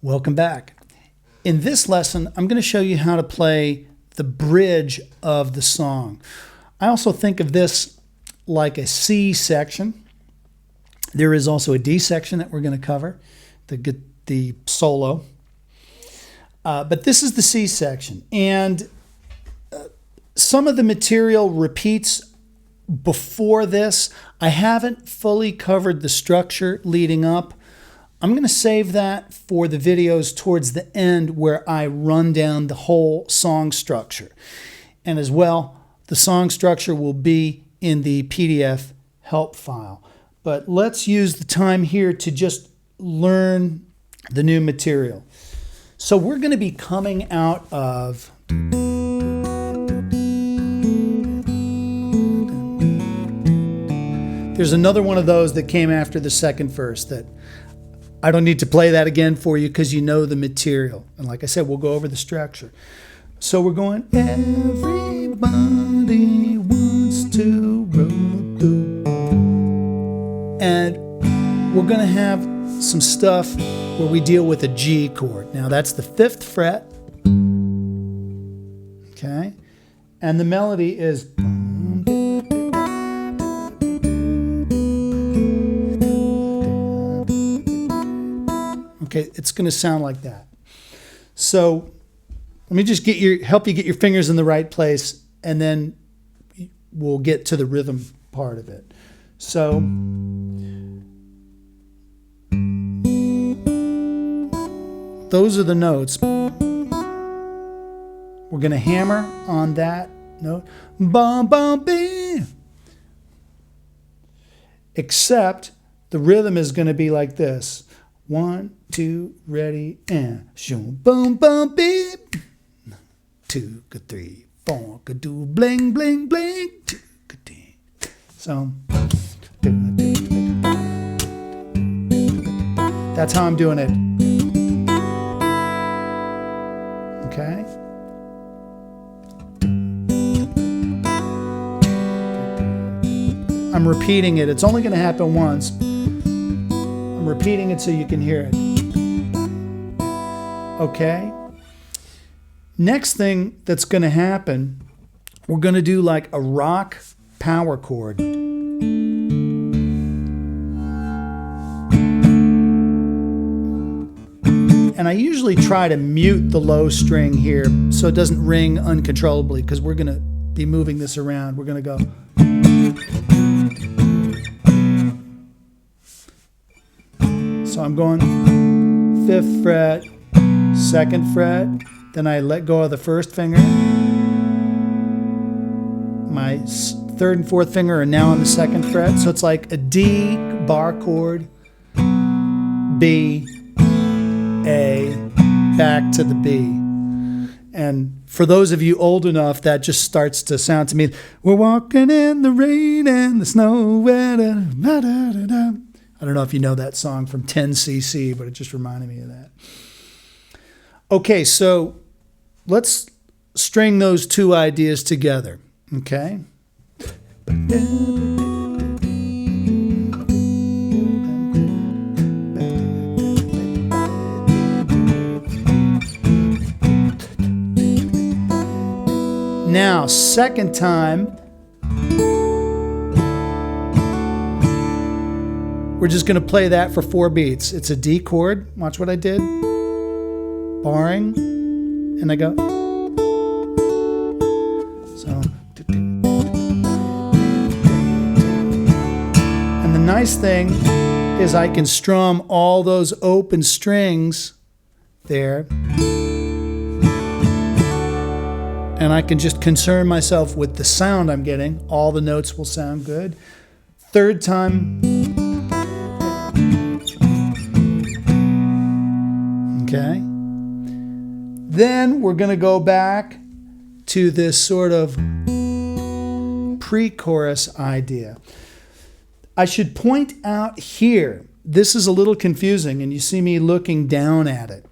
Welcome back. In this lesson, I'm going to show you how to play the bridge of the song. I also think of this like a C section. There is also a D section that we're going to cover, the solo. But this is the C section. And some of the material repeats before this. I haven't fully covered the structure leading up. I'm going to save that for the videos towards the end where I run down the whole song structure. And as well, the song structure will be in the PDF help file. But let's use the time here to just learn the new material. So we're going to be coming out of there's another one of those that came after the second verse that I don't need to play that again for you because you know the material. And like I said, we'll go over the structure. So we're going, everybody wants to roll through. And we're going to have some stuff where we deal with a G chord. Now that's the 5th fret. Okay. And the melody is okay, it's going to sound like that. So let me just help you get your fingers in the right place, and then we'll get to the rhythm part of it. So those are the notes. We're going to hammer on that note. Bum, bum, bee. Except the rhythm is going to be like this. 1, 2, ready, and shoom, boom, boom, beep. 2, 3, 4, do, bling, bling, bling. 2, 3. So that's how I'm doing it. Okay. I'm repeating it. It's only going to happen once. I'm repeating it so you can hear it. Okay. Next thing that's going to happen, we're going to do like a rock power chord. And I usually try to mute the low string here so it doesn't ring uncontrollably because we're going to be moving this around. We're going to go. So I'm going 5th fret, 2nd fret, then I let go of the 1st finger. My 3rd and 4th finger are now on the 2nd fret. So it's like a D bar chord, B, A, back to the B. And for those of you old enough, that just starts to sound to me, we're walking in the rain and the snow. I don't know if you know that song from 10cc, but it just reminded me of that. Okay, so let's string those two ideas together, okay? Now, second time, we're just going to play that for 4 beats. It's a D chord. Watch what I did. Barring. And I go. So. And the nice thing is I can strum all those open strings there. And I can just concern myself with the sound I'm getting. All the notes will sound good. Third time. Okay. Then we're going to go back to this sort of pre-chorus idea. I should point out here, this is a little confusing, and you see me looking down at it.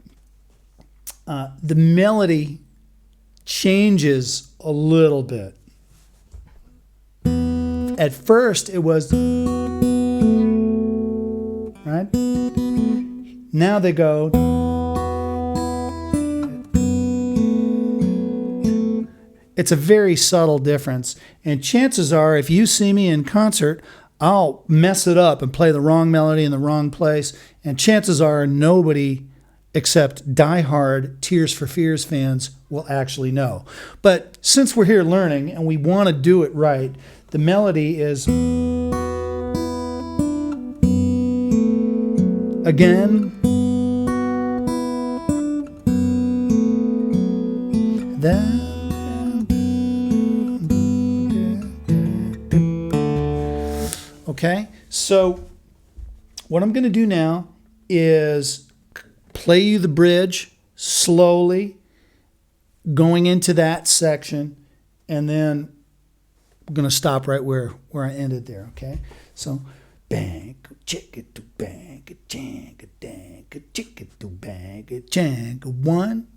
The melody changes a little bit. At first it was, right? Now they go, It's a very subtle difference. And chances are, if you see me in concert, I'll mess it up and play the wrong melody in the wrong place. And chances are nobody except diehard Tears for Fears fans will actually know. But since we're here learning and we want to do it right, the melody is again, then. Okay, so what I'm going to do now is play you the bridge slowly, going into that section, and then I'm going to stop right where I ended there, okay? So, bang, chicka do bang, chang, dang, chicka do bang, chang, 1,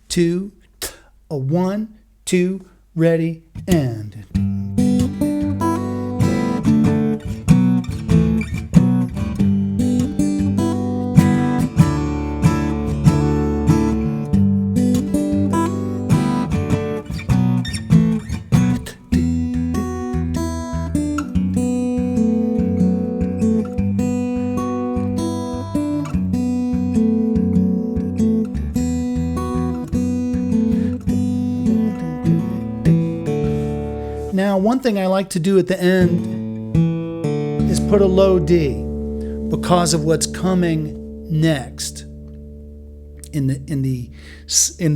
2, 1, 2, ready, and. Now, one thing I like to do at the end is put a low D because of what's coming next in the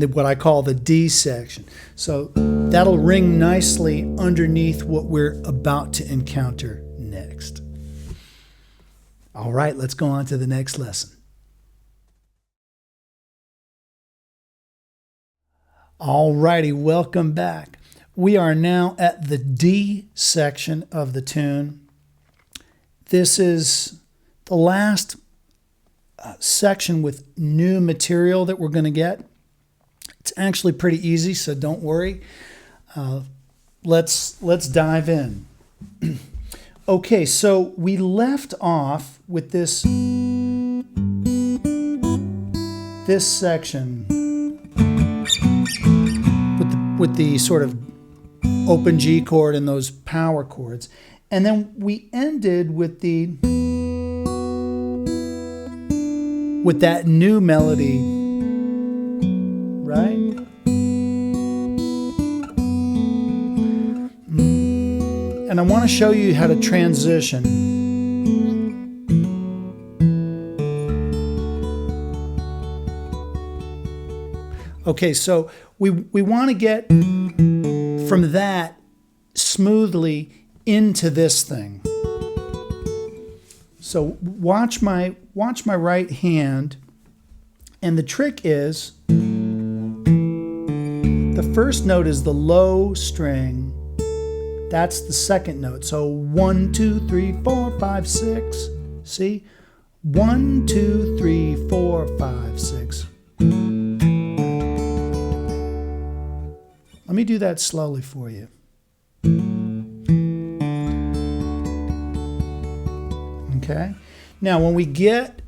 what I call the D section. So that'll ring nicely underneath what we're about to encounter next. All right, let's go on to the next lesson. All righty, welcome back. We are now at the D section of the tune. This is the last section with new material that we're going to get. It's actually pretty easy, so don't worry. Let's dive in. Okay, so we left off with this section with the sort of open G chord and those power chords. And then we ended with that new melody, right? And I want to show you how to transition. Okay, so we want to get from that smoothly into this thing. So watch my right hand, and the trick is the first note is the low string. That's the second note. So 1, 2, 3, 4, 5, 6. See? 1, 2, 3, 4, 5, 6. Let me do that slowly for you. Okay? Now, when we get...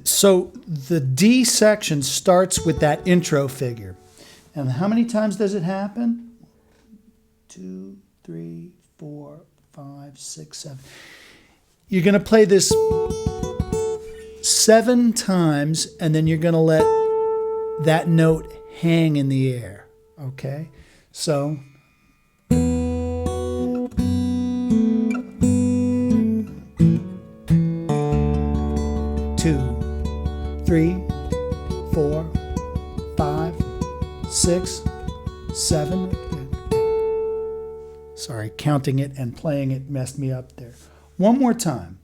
So the D section starts with that intro figure. And how many times does it happen? 2, 3, 4, 5, 6, 7. You're going to play this 7 times, and then you're going to let that note hang in the air. Okay? So, 2, 3, 4, 5, 6, 7. Sorry, counting it and playing it messed me up there. One more time.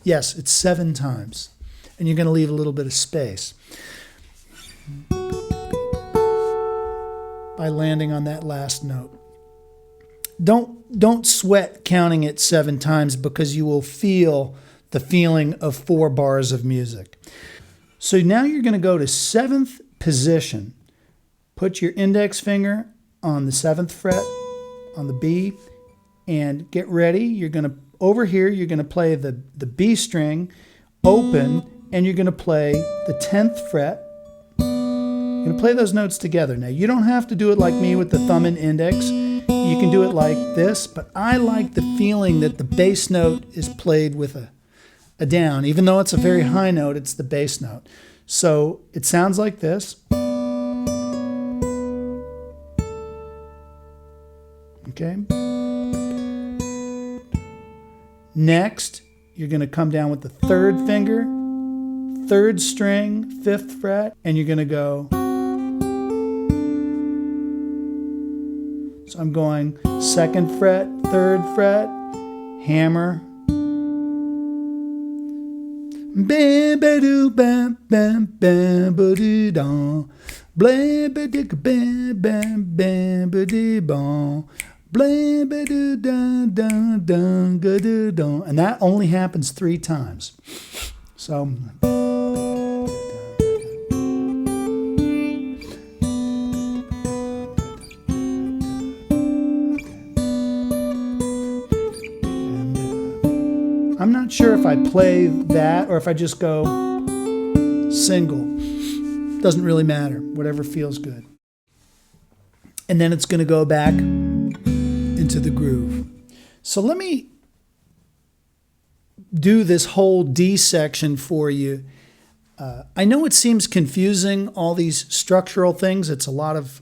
Yes, it's 7 times. And you're going to leave a little bit of space by landing on that last note. Don't sweat counting it 7 times, because you will feel the feeling of 4 bars of music. So now you're going to go to 7th position. Put your index finger on the 7th fret on the B, and get ready. You're going to, over here, you're going to play the B string open, and you're going to play the 10th fret. You're going to play those notes together. Now, you don't have to do it like me with the thumb and index. You can do it like this, but I like the feeling that the bass note is played with a down. Even though it's a very high note, it's the bass note. So it sounds like this. Okay. Next, you're going to come down with the 3rd finger, 3rd string, 5th fret, and you're going to go. So I'm going 2nd fret, 3rd fret, hammer. Bam ba doo bam bam bam ba doo don. Blam ba dick bam bam bam ba doo bon. Blam ba doo dun dun dun ga doo don. And that only happens 3 times. So I'm not sure if I play that or if I just go single. Doesn't really matter, whatever feels good. And then it's going to go back into the groove. So let me do this whole D section for you. I know it seems confusing, all these structural things. It's a lot of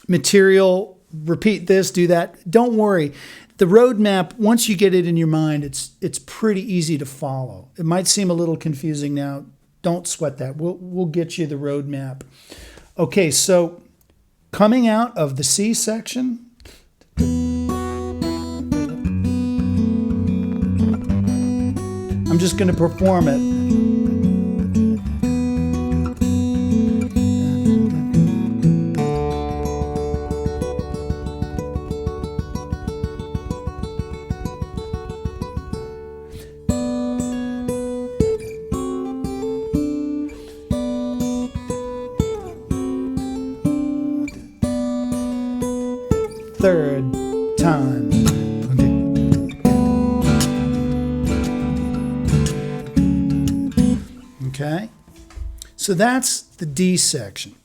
material. Repeat this, do that. Don't worry. The roadmap, once you get it in your mind, it's pretty easy to follow. It might seem a little confusing now. Don't sweat that. We'll get you the roadmap. Okay, so coming out of the C section, I'm just going to perform it. Third time. Okay, so that's the D section.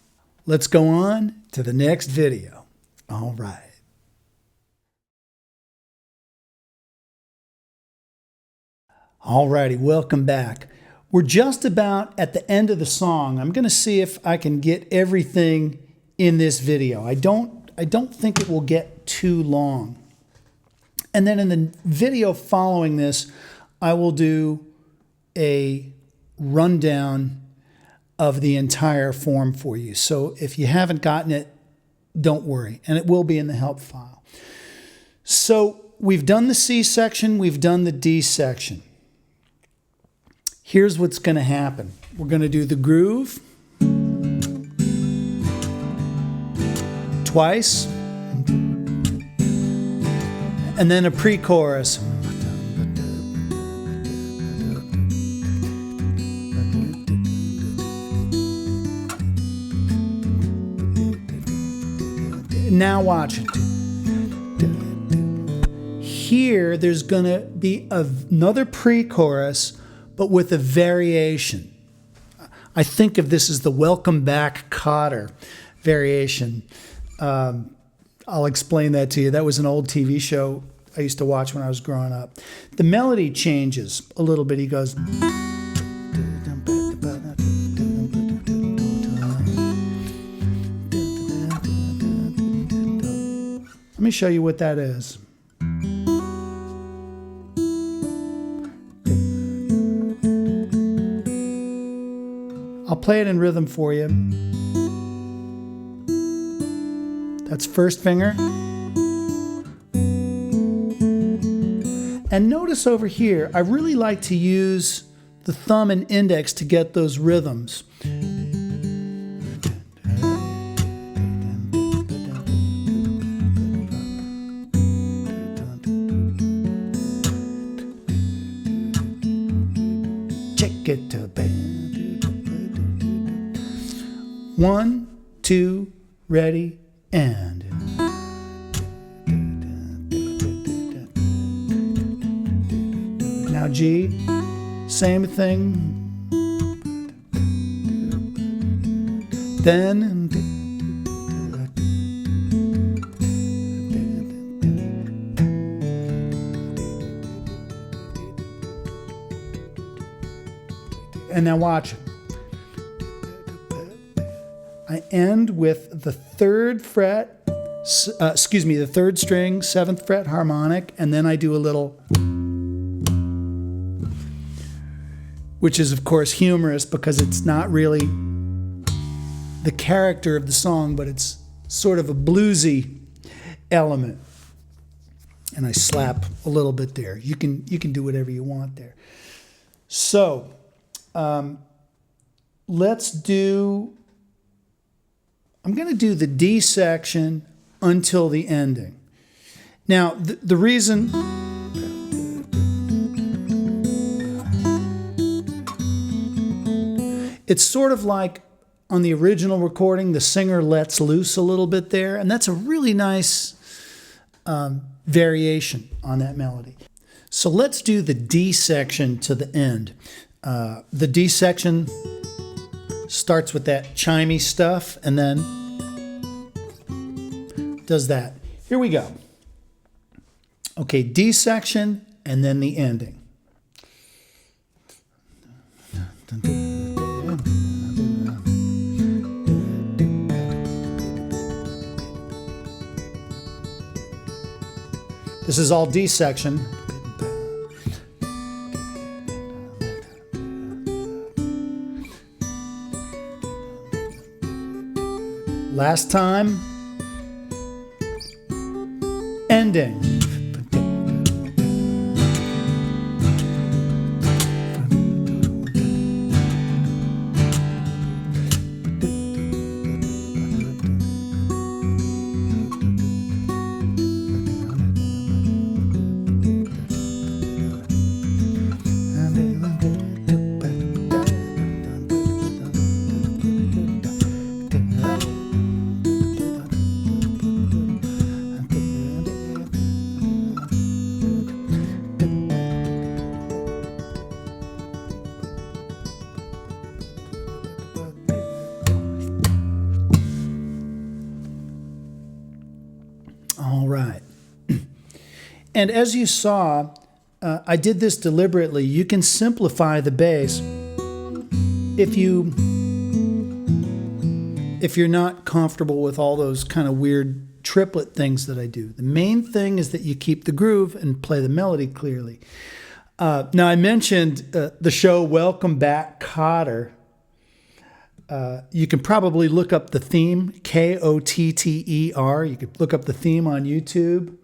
Let's go on to the next video. All right. All righty, welcome back. We're just about at the end of the song. I'm going to see if I can get everything in this video. I don't think it will get too long. And then in the video following this, I will do a rundown of the entire form for you. So if you haven't gotten it, don't worry. And it will be in the help file. So we've done the C section. We've done the D section. Here's what's going to happen. We're going to do the groove twice, and then a pre-chorus. Now watch it. Here, there's going to be another pre-chorus, but with a variation. I think of this as the Welcome Back Kotter variation. I'll explain that to you. That was an old TV show I used to watch when I was growing up. The melody changes a little bit. He goes... Let me show you what that is. I'll play it in rhythm for you. That's first finger. And notice over here, I really like to use the thumb and index to get those rhythms. Check it to band. 1, 2, ready, and Now G, same thing. Then and now watch. I end with the third fret, the third string, 7th fret harmonic, and then I do a little, which is of course humorous because it's not really the character of the song, but it's sort of a bluesy element. And I slap a little bit there. You can do whatever you want there. So let's do, I'm going to do the D section until the ending. Now, the reason, it's sort of like on the original recording, the singer lets loose a little bit there, and that's a really nice variation on that melody. So let's do the D section to the end. The D section starts with that chimey stuff and then does that. Here we go. Okay, D section and then the ending. This is all D section. Last time, ending. All right. And as you saw, I did this deliberately. You can simplify the bass if you're not comfortable with all those kind of weird triplet things that I do. The main thing is that you keep the groove and play the melody clearly. Now, I mentioned the show Welcome Back, Kotter. You can probably look up the theme, Kotter. You could look up the theme on YouTube.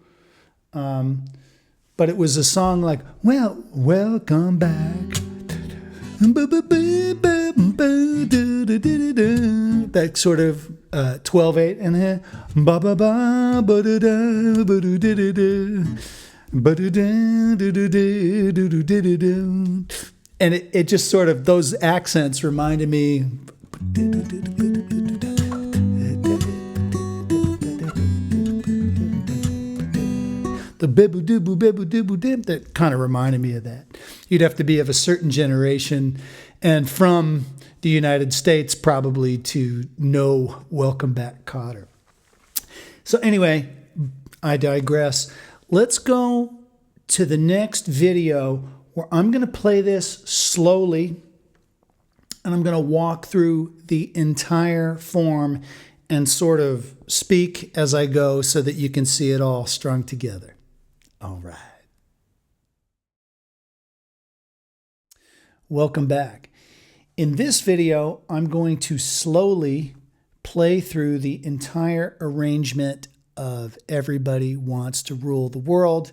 But it was a song like, well, welcome back. That sort of 12/8 and then and it just sort of, those accents reminded me. The bibble-dibble, bibble-dibble-dib, that kind of reminded me of that. You'd have to be of a certain generation and from the United States probably to know Welcome Back, Kotter. So anyway, I digress. Let's go to the next video where I'm going to play this slowly and I'm going to walk through the entire form and sort of speak as I go so that you can see it all strung together. All right. Welcome back. In this video, I'm going to slowly play through the entire arrangement of Everybody Wants to Rule the World,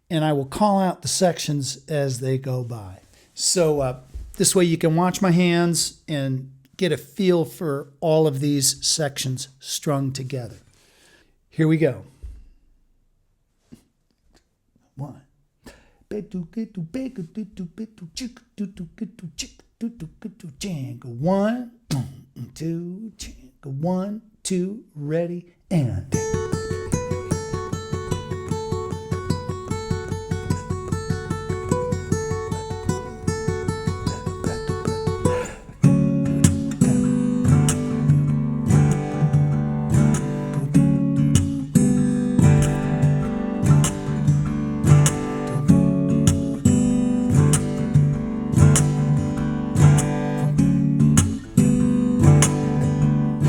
and I will call out the sections as they go by. So this way you can watch my hands and get a feel for all of these sections strung together. Here we go. 1. 1, 2, 1, 2, ready, and.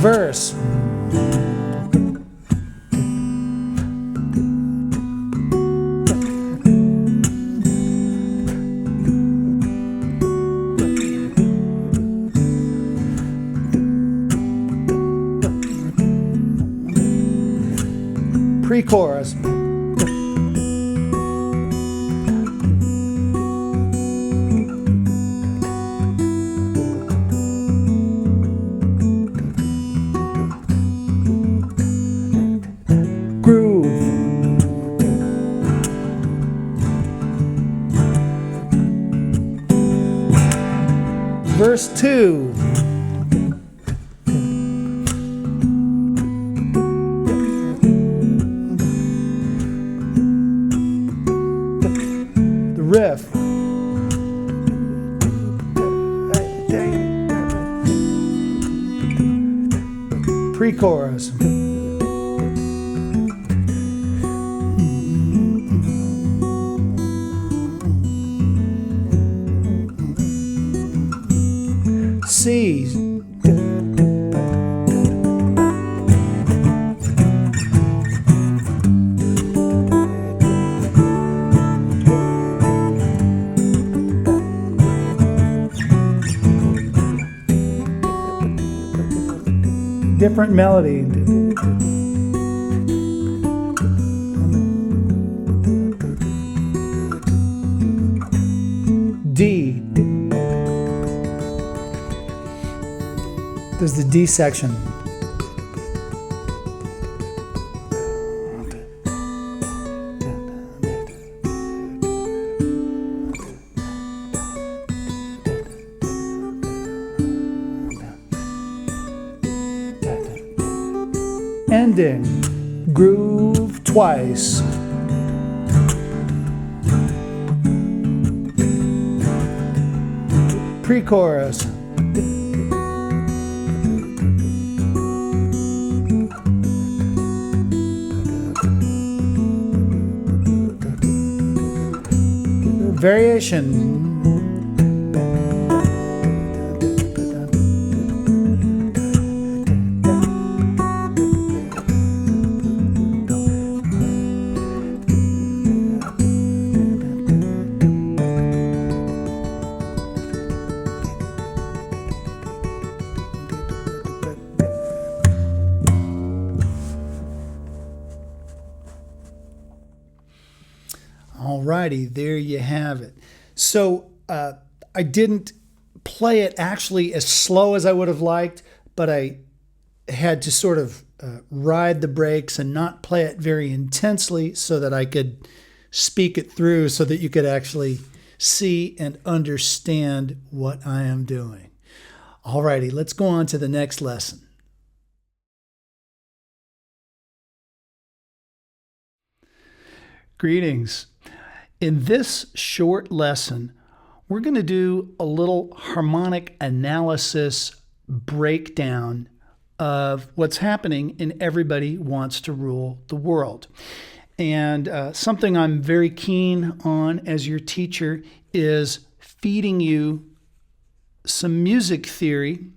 verse. Pre-chorus. Verse 2. The riff. Pre-chorus. C. Different melody. D. There's the D section. Ending. Groove twice. Pre-chorus. Variation. Alrighty, there you have it. So I didn't play it actually as slow as I would have liked, but I had to sort of ride the brakes and not play it very intensely so that I could speak it through so that you could actually see and understand what I am doing. Alrighty, let's go on to the next lesson. Greetings. In this short lesson, we're going to do a little harmonic analysis breakdown of what's happening in Everybody Wants to Rule the World. And something I'm very keen on as your teacher is feeding you some music theory,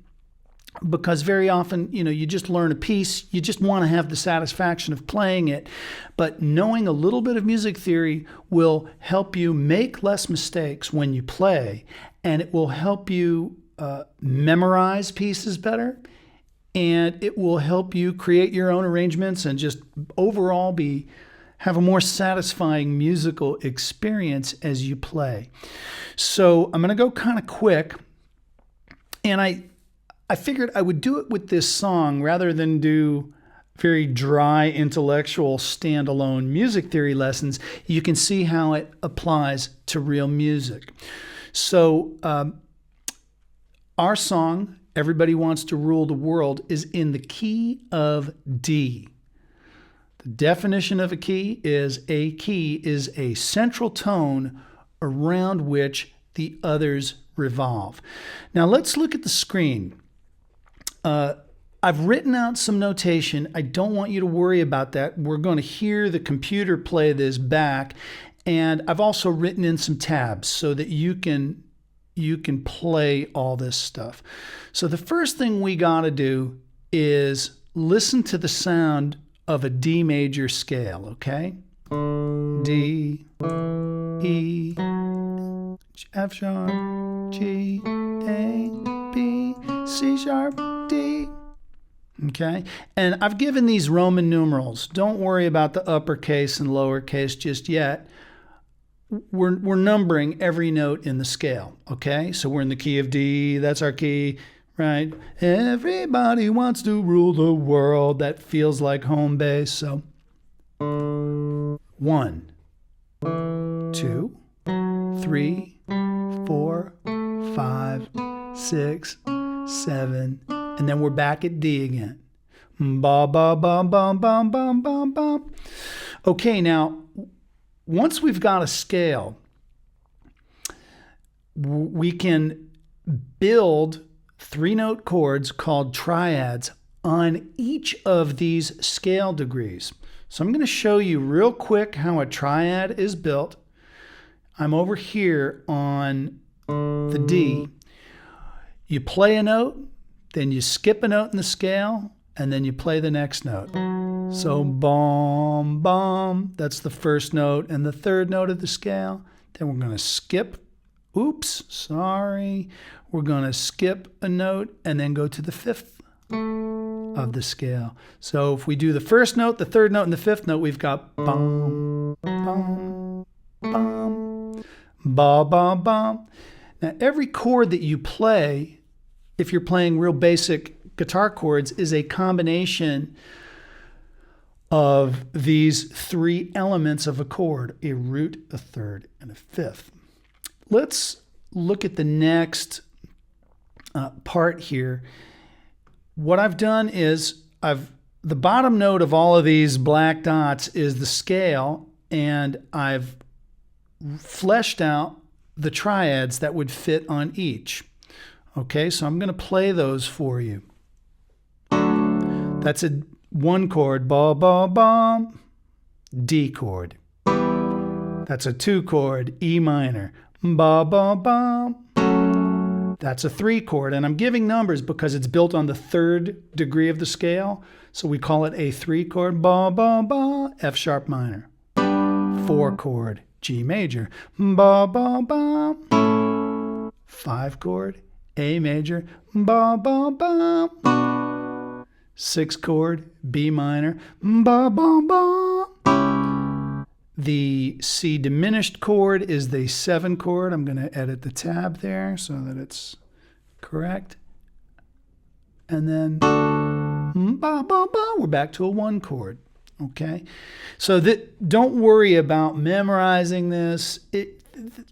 because very often, you just learn a piece, you just want to have the satisfaction of playing it, but knowing a little bit of music theory will help you make less mistakes when you play, and it will help you memorize pieces better, and it will help you create your own arrangements and just overall have a more satisfying musical experience as you play. So I'm going to go kind of quick, and I figured I would do it with this song rather than do very dry intellectual standalone music theory lessons. You can see how it applies to real music. So our song, Everybody Wants to Rule the World, is in the key of D. The definition of a key is a central tone around which the others revolve. Now let's look at the screen. I've written out some notation. I don't want you to worry about that. We're going to hear the computer play this back, and I've also written in some tabs so that you can play all this stuff. So the first thing we got to do is listen to the sound of a D major scale, okay? D, E, F sharp, G, A, B, C sharp, D. Okay, and I've given these Roman numerals. Don't worry about the uppercase and lowercase just yet. We're numbering every note in the scale, okay? So we're in the key of D, that's our key, right? Everybody wants to rule the world. That feels like home base. So 1, 2, 3, 4, 5, 6, 7, and then we're back at D again. Ba ba ba ba ba ba ba ba. Okay, now once we've got a scale, we can build 3-note chords called triads on each of these scale degrees. So I'm going to show you real quick how a triad is built. I'm over here on the D. You play a note, then you skip a note in the scale, and then you play the next note. So bom, bom, that's the first note and the third note of the scale. Then we're going to skip, oops, sorry. We're going to skip a note and then go to the fifth of the scale. So if we do the first note, the third note, and the fifth note, we've got bom, bom, bom, ba, ba, bom. Now every chord that you play, if you're playing real basic guitar chords, is a combination of these 3 elements of a chord: a root, a third, and a fifth. Let's look at the next part here. What I've done is the bottom note of all of these black dots is the scale, and I've fleshed out the triads that would fit on each. Okay, so I'm going to play those for you. That's a 1 chord, ba ba ba, D chord. That's a 2 chord, E minor, ba ba ba. That's a 3 chord, and I'm giving numbers because it's built on the 3rd degree of the scale. So we call it a 3 chord, ba ba ba, F sharp minor. 4 chord, G major, ba ba ba. 5 chord, A major, ba ba ba. 6 chord, B minor, ba ba ba. The C diminished chord is the 7 chord. I'm going to edit the tab there so that it's correct. And then ba ba ba, we're back to a 1 chord. Okay, so don't worry about memorizing this.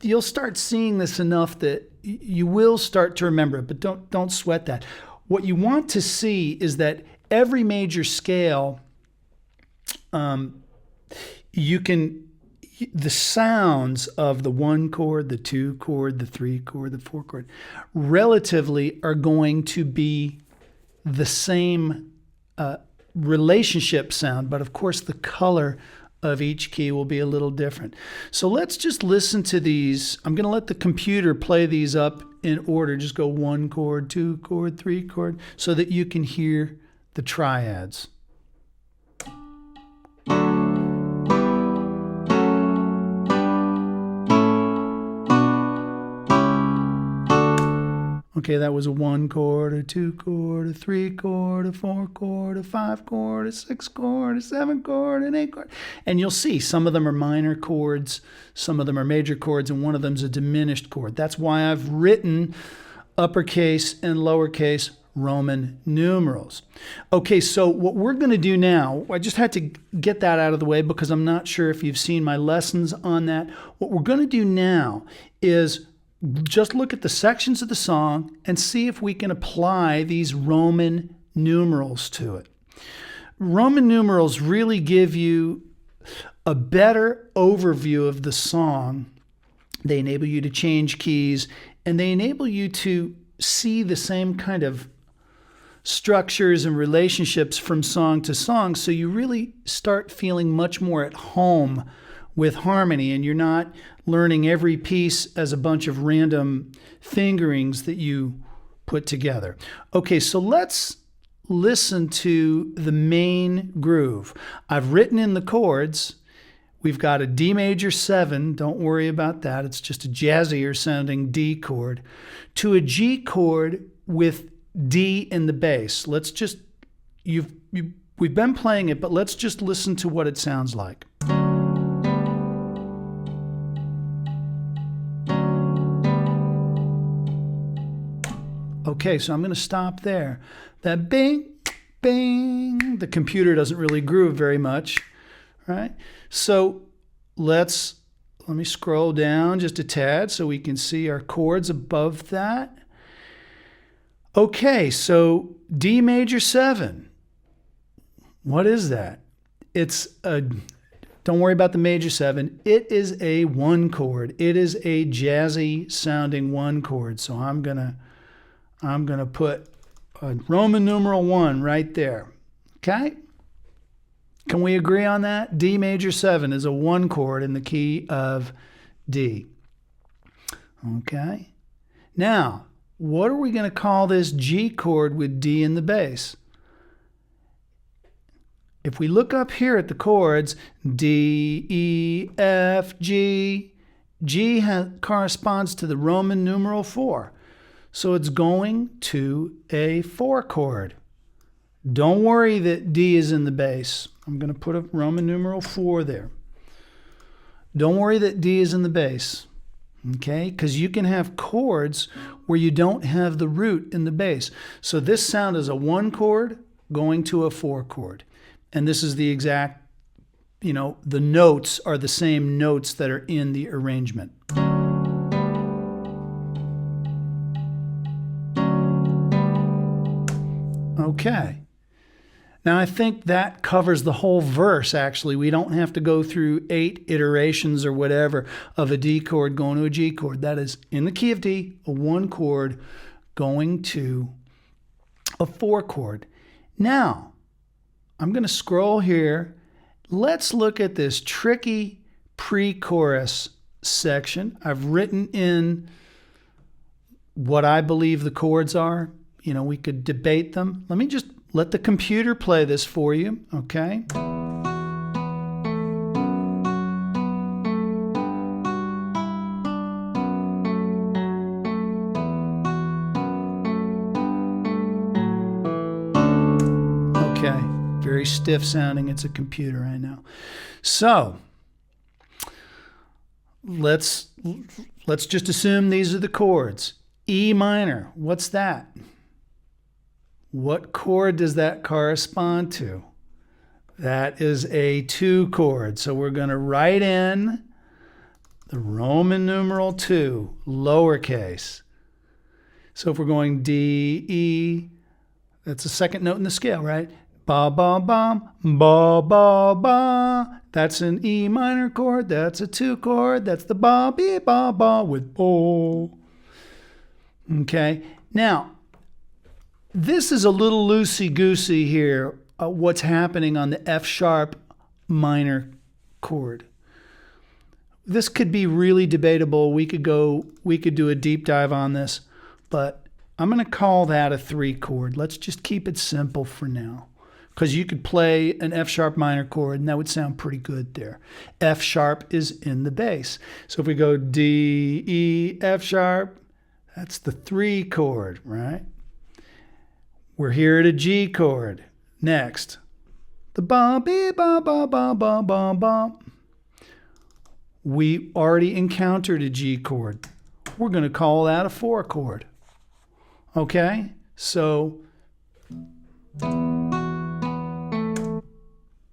You'll start seeing this enough that you will start to remember it, but don't sweat that. What you want to see is that every major scale, the sounds of the 1 chord, the 2 chord, the 3 chord, the 4 chord, relatively are going to be the same relationship sound, but of course the color of each key will be a little different. So let's just listen to these. I'm going to let the computer play these up in order. Just go 1 chord, 2 chord, 3 chord, so that you can hear the triads. Okay, that was a 1 chord, a 2 chord, a 3 chord, a 4 chord, a 5 chord, a 6 chord, a 7 chord, an 8 chord. And you'll see some of them are minor chords, some of them are major chords, and one of them is a diminished chord. That's why I've written uppercase and lowercase Roman numerals. Okay, so what we're going to do now, I just had to get that out of the way because I'm not sure if you've seen my lessons on that. What we're going to do now is just look at the sections of the song and see if we can apply these Roman numerals to it. Roman numerals really give you a better overview of the song. They enable you to change keys, and they enable you to see the same kind of structures and relationships from song to song, so you really start feeling much more at home with harmony, and you're not learning every piece as a bunch of random fingerings that you put together. Okay, so let's listen to the main groove. I've written in the chords. We've got a D major 7. Don't worry about that. It's just a jazzier sounding D chord to a G chord with D in the bass. Let's just, we've been playing it, but let's just listen to what it sounds like. Okay, so I'm going to stop there. That bing, bing, the computer doesn't really groove very much, right? So let me scroll down just a tad so we can see our chords above that. Okay, so D major 7. What is that? Don't worry about the major 7. It is a 1 chord. It is a jazzy sounding 1 chord. So I'm gonna put a Roman numeral 1 right there. Okay? Can we agree on that? D major 7 is a 1 chord in the key of D. Okay? Now, what are we going to call this G chord with D in the bass? If we look up here at the chords, D, E, F, G, G corresponds to the Roman numeral 4. So it's going to a 4 chord. Don't worry that D is in the bass. I'm going to put a Roman numeral 4 there. Don't worry that D is in the bass, okay? Because you can have chords where you don't have the root in the bass. So this sound is a 1 chord going to a 4 chord. And this is the exact, the notes are the same notes that are in the arrangement. Okay. Now, I think that covers the whole verse, actually. We don't have to go through 8 iterations or whatever of a D chord going to a G chord. That is in the key of D, a 1 chord going to a 4 chord. Now, I'm going to scroll here. Let's look at this tricky pre-chorus section. I've written in what I believe the chords are. We could debate them. Let me just let the computer play this for you, okay? Okay, very stiff sounding. It's a computer, I know. So, let's just assume these are the chords. E minor, what's that? What chord does that correspond to? That is a 2 chord. So we're going to write in the Roman numeral 2, lowercase. So if we're going D, E, that's the second note in the scale, right? Ba, ba, ba, ba, ba, ba. That's an E minor chord. That's a 2 chord. That's the ba, be, ba, ba with bo. Okay. Now, this is a little loosey-goosey here, what's happening on the F sharp minor chord. This could be really debatable. We could do a deep dive on this, but I'm going to call that a 3 chord. Let's just keep it simple for now, because you could play an F sharp minor chord and that would sound pretty good there. F sharp is in the bass. So if we go D, E, F sharp, that's the 3 chord, right? We're here at a G chord. Next, the ba, be, ba, ba, ba, ba, ba, ba. We already encountered a G chord. We're going to call that a 4 chord. Okay? So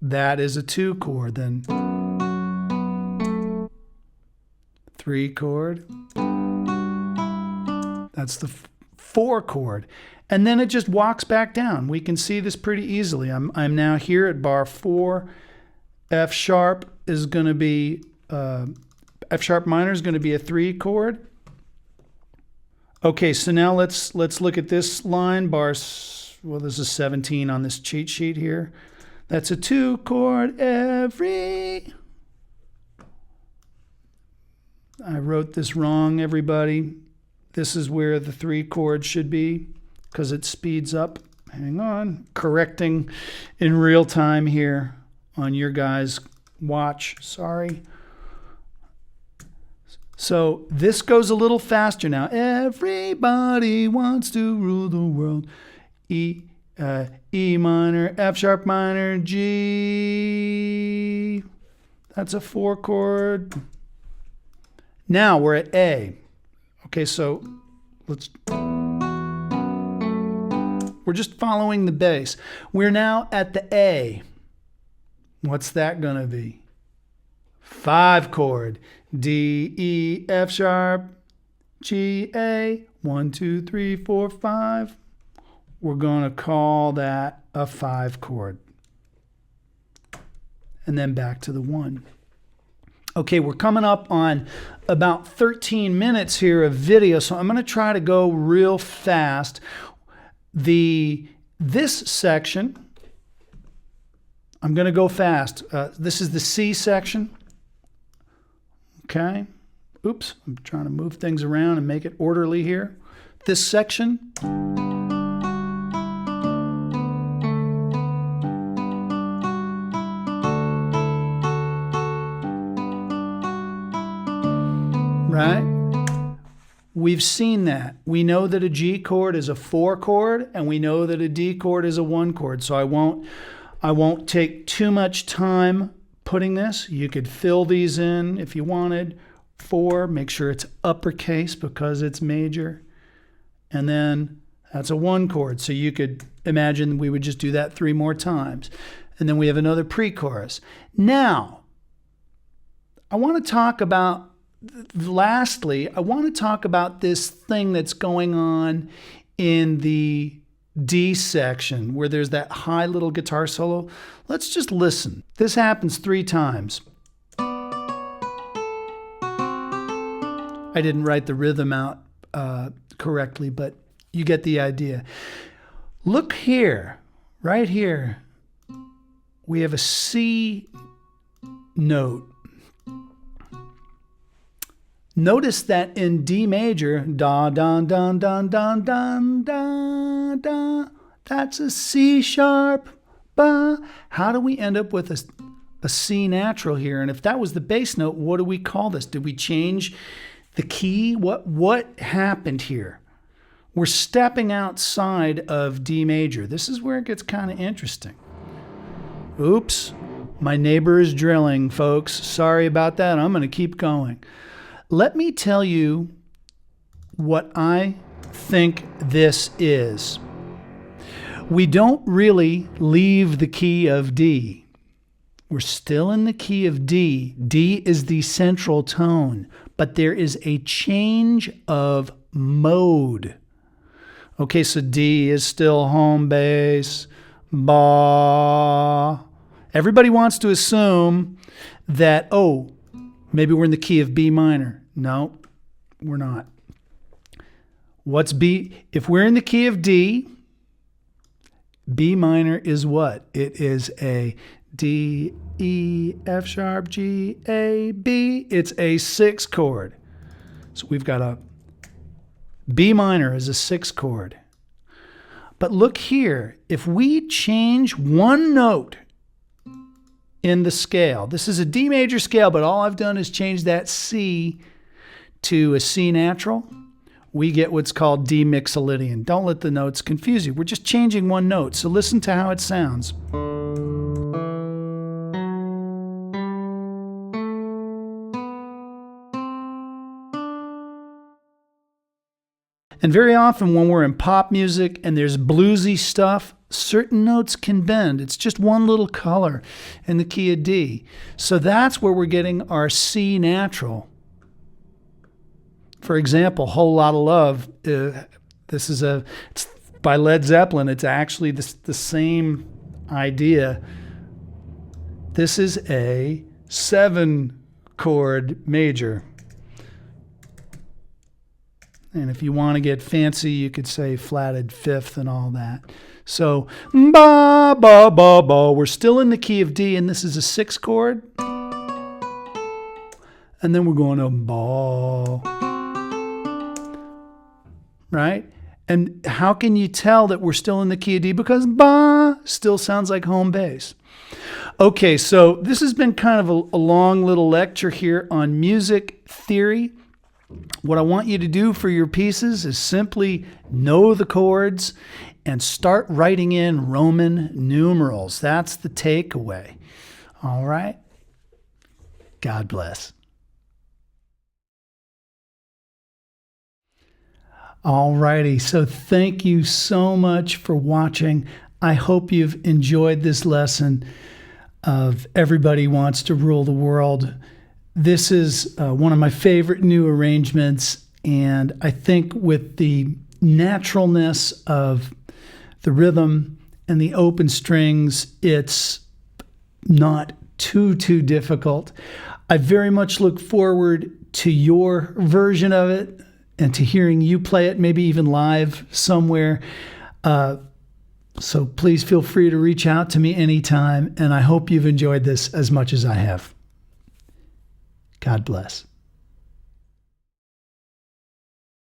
that is a 2 chord. Then 3 chord. That's the 4 chord. And then it just walks back down. We can see this pretty easily. I'm now here at bar 4. F sharp is going to be, F sharp minor is going to be a 3 chord. Okay, so now let's look at this line, this is 17 on this cheat sheet here. That's a 2 chord every. I wrote this wrong, everybody. This is where the 3 chord should be, because it speeds up hang on, correcting in real time here on your guys' watch, sorry. So this goes a little faster now. Everybody wants to rule the world. E minor, F sharp minor, G. That's a 4 chord. Now we're at A. Okay, so we're just following the bass. We're now at the A. What's that going to be? 5 chord. D, E, F sharp, G, A. 1, 2, 3, 4, 5. We're going to call that a 5 chord. And then back to the 1. Okay, we're coming up on about 13 minutes here of video, so I'm going to try to go real fast. This section, I'm going to go fast. This is the C section. Okay. Oops, I'm trying to move things around and make it orderly here. This section. Right? We've seen that. We know that a G chord is a 4 chord, and we know that a D chord is a 1 chord. So I won't take too much time putting this. You could fill these in if you wanted. 4, make sure it's uppercase because it's major. And then that's a 1 chord. So you could imagine we would just do that 3 more times. And then we have another pre-chorus. Now, I want to talk about, lastly, I want to talk about this thing that's going on in the D section where there's that high little guitar solo. Let's just listen. This happens 3 times. I didn't write the rhythm out correctly, but you get the idea. Look here, right here. We have a C note. Notice that in D major, da, da, da, da, da, da, da, da, that's a C sharp, ba. How do we end up with a C natural here? And if that was the bass note, what do we call this? Did we change the key? What happened here? We're stepping outside of D major. This is where it gets kind of interesting. Oops, my neighbor is drilling, folks. Sorry about that. I'm going to keep going. Let me tell you what I think this is. We don't really leave the key of D. We're still in the key of D. D is the central tone, but there is a change of mode. Okay, so D is still home bass, ba. Everybody wants to assume that, oh, maybe we're in the key of B minor. No, we're not. What's B? If we're in the key of D, B minor is what? It is a D, E, F sharp, G, A, B. It's a 6 chord. So we've got a B minor is a 6 chord. But look here, if we change one note in the scale, this is a D major scale, but all I've done is change that C to a C natural, we get what's called D mixolydian. Don't let the notes confuse you. We're just changing one note. So listen to how it sounds. And very often when we're in pop music and there's bluesy stuff, certain notes can bend. It's just one little color in the key of D. So that's where we're getting our C natural. For example, Whole Lotta Love, it's by Led Zeppelin. It's actually the same idea. This is a 7 chord major. And if you want to get fancy, you could say flatted 5th and all that. So, ba, ba, ba, ba. We're still in the key of D, and this is a 6 chord. And then we're going to ba. Right? And how can you tell that we're still in the key of D? Because ba still sounds like home bass. Okay, so this has been kind of a long little lecture here on music theory. What I want you to do for your pieces is simply know the chords and start writing in Roman numerals. That's the takeaway. All right? God bless. All righty, so thank you so much for watching. I hope you've enjoyed this lesson of Everybody Wants to Rule the World. This is one of my favorite new arrangements, and I think with the naturalness of the rhythm and the open strings, it's not too difficult. I very much look forward to your version of it and to hearing you play it, maybe even live somewhere. So please feel free to reach out to me anytime, and I hope you've enjoyed this as much as I have. God bless.